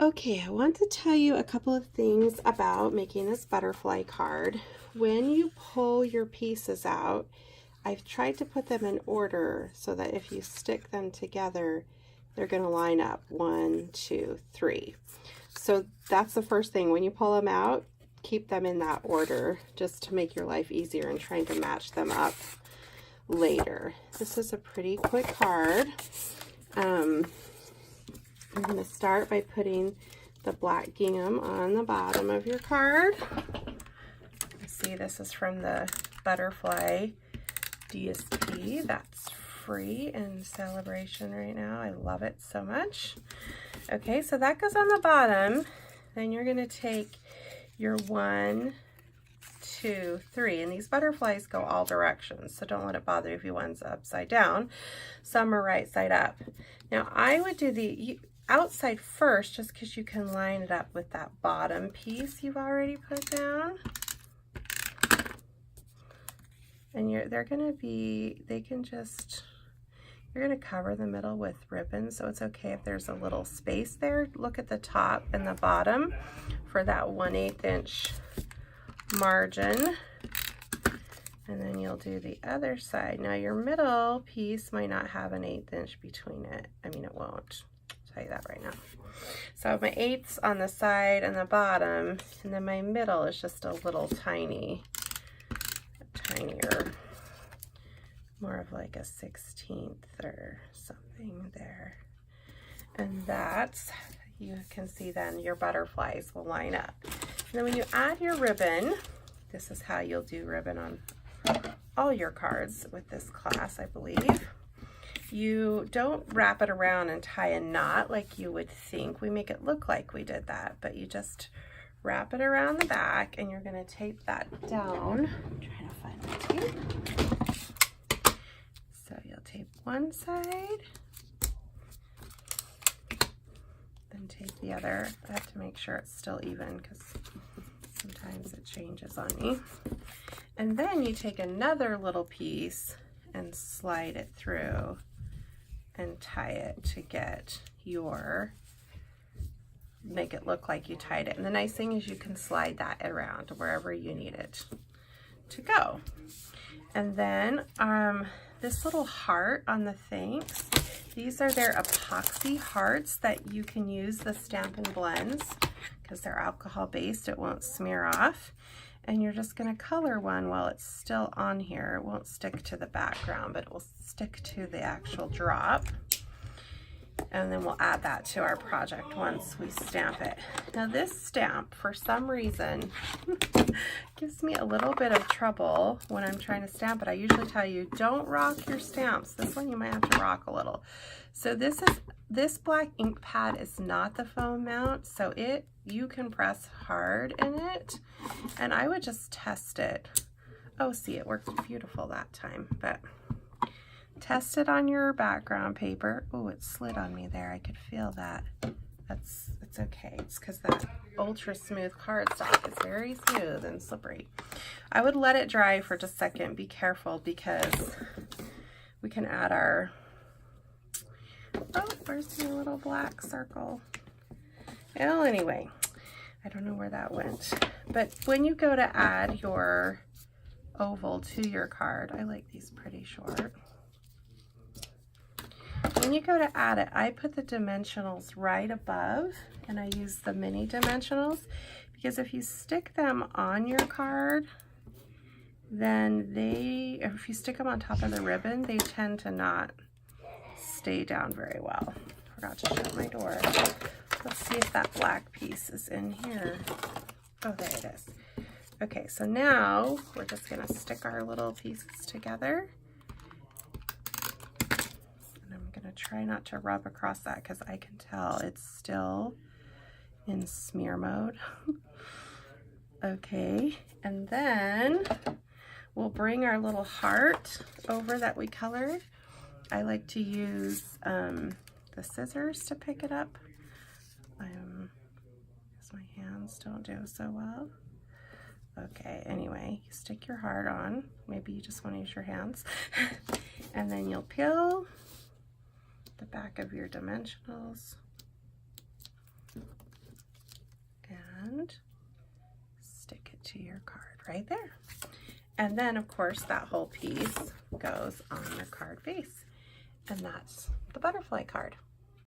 Okay, I want to tell you a couple of things about making this butterfly card. When you pull your pieces out, I've tried to put them in order so that if you stick them together, they're going to line up 1, 2, 3. So that's the first thing. When you pull them out, keep them in that order just to make your life easier in trying to match them up later. This is a pretty quick card. I'm going to start by putting the black gingham on the bottom of your card. See, this is from the Butterfly DSP. That's free in Sale-A-Bration right now. I love it so much. Okay, so that goes on the bottom. Then you're going to take your 1, 2, 3, and these butterflies go all directions, so don't let it bother you if you one's upside down. Some are right side up. Now I would do the outside first just because you can line it up with that bottom piece you've already put down. And you're gonna cover the middle with ribbon, so it's okay if there's a little space there. Look at the top and the bottom for that 1/8 inch margin. And then you'll do the other side. Now your middle piece might not have an 1/8 inch between it. I mean, it won't. I'll tell you that right now. So I have my 1/8 on the side and the bottom, and then my middle is just a little tinier, more of like a 1/16 or something there. And that's, you can see then your butterflies will line up. And then when you add your ribbon, this is how you'll do ribbon on all your cards with this class, I believe. You don't wrap it around and tie a knot like you would think. We make it look like we did that, but you just wrap it around the back, and you're going to tape that down. I'm trying to find the tape. So you'll tape one side, then tape the other. I have to make sure it's still even because sometimes it changes on me. And then you take another little piece and slide it through and tie it to get make it look like you tied it. And the nice thing is you can slide that around wherever you need it to go. And then this little heart on the thanks, these are their epoxy hearts that you can use the Stampin' Blends because they're alcohol based, it won't smear off. And you're just going to color one while it's still on here. It won't stick to the background, but it will stick to the actual drop. And then we'll add that to our project once we stamp it. Now this stamp, for some reason, gives me a little bit of trouble when I'm trying to stamp it. I usually tell you, don't rock your stamps. This one you might have to rock a little. So this black ink pad is not the foam mount, so you can press hard in it, and I would just test it. Oh, see, it worked beautiful that time, but test it on your background paper. Oh, it slid on me there. I could feel that. It's okay. It's because that ultra smooth cardstock is very smooth and slippery. I would let it dry for just a second. Be careful because we can add our, oh, where's your little black circle? Well, anyway, I don't know where that went. But when you go to add your oval to your card, I like these pretty short. When you go to add it, I put the dimensionals right above, and I use the mini dimensionals because if you stick them on your card, then if you stick them on top of the ribbon, they tend to not stay down very well. Forgot to shut my door. Let's see if that black piece is in here. Oh, there it is. Okay, so now we're just gonna stick our little pieces together. Try not to rub across that because I can tell it's still in smear mode. Okay, and then we'll bring our little heart over that we colored. I like to use the scissors to pick it up. Because my hands don't do so well. Okay, anyway, you stick your heart on. Maybe you just want to use your hands. And then you'll peel the back of your dimensionals and stick it to your card right there. And then, of course, that whole piece goes on your card face. And that's the butterfly card.